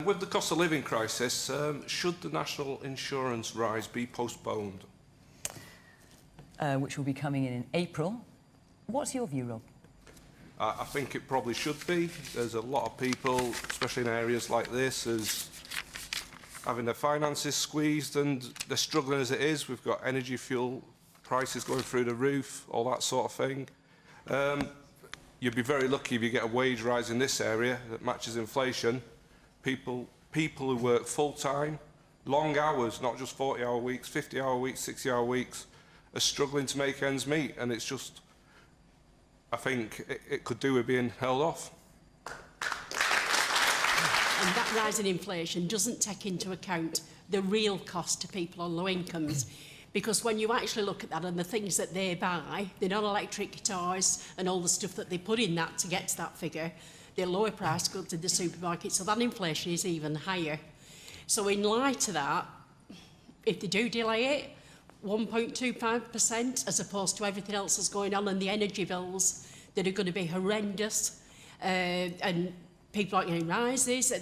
with the cost of living crisis, should the national insurance rise be postponed? Which will be coming in April. What's your view, Rob? I think it probably should be. There's a lot of people, especially in areas like this, as having their finances squeezed, and they're struggling as it is. We've got energy, fuel prices going through the roof, all that sort of thing. You'd be very lucky if you get a wage rise in this area that matches inflation. People who work full-time, long hours, not just 40-hour weeks, 50-hour weeks, 60-hour weeks, are struggling to make ends meet, and it's just, I think it could do with being held off. And that rise in inflation doesn't take into account the real cost to people on low incomes. Because when you actually look at that and the things that they buy, they're not electric guitars and all the stuff that they put in that to get to that figure, they're lower priced goods in the supermarket, so that inflation is even higher. So in light of that, if they do delay it, 1.25% as opposed to everything else that's going on, and the energy bills that are going to be horrendous, and people aren't getting rises,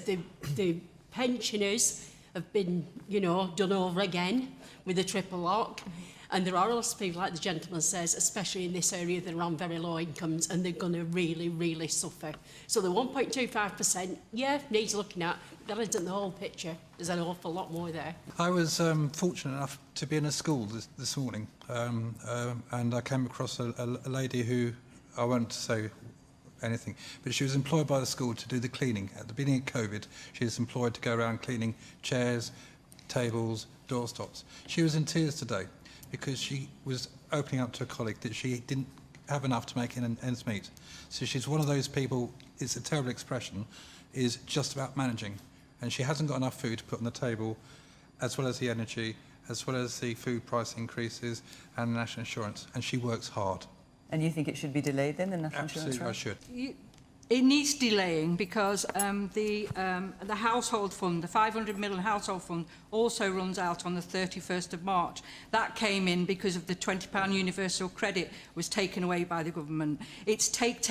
the pensioners have been, you know, done over again with a triple lock. And there are lots of people, like the gentleman says, especially in this area, that are on very low incomes, and they're going to really, really suffer. So the 1.25%, yeah, needs looking at, but that isn't the whole picture. There's an awful lot more there. I was fortunate enough to be in a school this morning, and I came across a lady who, I won't say anything, but she was employed by the school to do the cleaning. At the beginning of COVID, she was employed to go around cleaning chairs, tables, doorstops. She was in tears today because she was opening up to a colleague that she didn't have enough to make ends meet. So she's one of those people, it's a terrible expression, is just about managing. And she hasn't got enough food to put on the table, as well as the energy, as well as the food price increases and the national insurance. And she works hard. And you think it should be delayed then, the national insurance Absolutely, I rise? should. It needs delaying because the household fund, the 500 million household fund, also runs out on the 31st of March. That came in because of the £20 universal credit was taken away by the government. It's take.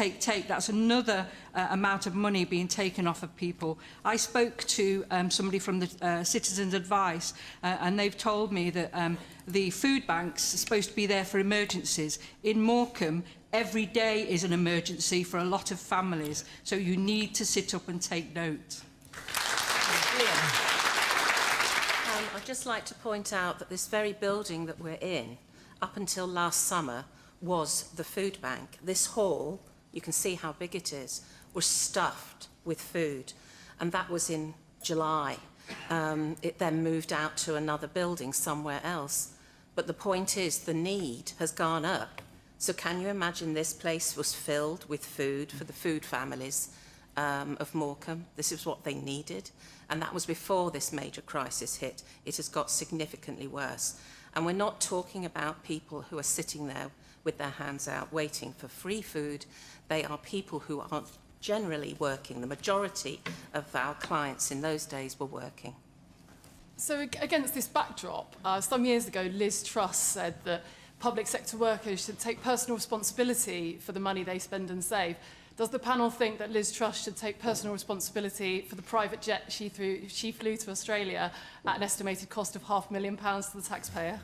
That's another amount of money being taken off of people. I spoke to somebody from the Citizens Advice, and they've told me that the food banks are supposed to be there for emergencies. In Morecambe, every day is an emergency for a lot of families, so you need to sit up and take note. I'd just like to point out that this very building that we're in, up until last summer, was the food bank. This hall, you can see how big it is, was stuffed with food, and that was in July. It then moved out to another building somewhere else. But the point is, the need has gone up. So can you imagine this place was filled with food for the food families of Morecambe? This is what they needed. And that was before this major crisis hit. It has got significantly worse. And we're not talking about people who are sitting there with their hands out waiting for free food. They are people who are generally working. The majority of our clients in those days were working. So against this backdrop, some years ago, Liz Truss said that public sector workers should take personal responsibility for the money they spend and save. Does the panel think that Liz Truss should take personal responsibility for the private jet she flew to Australia at an estimated cost of £500,000 to the taxpayer?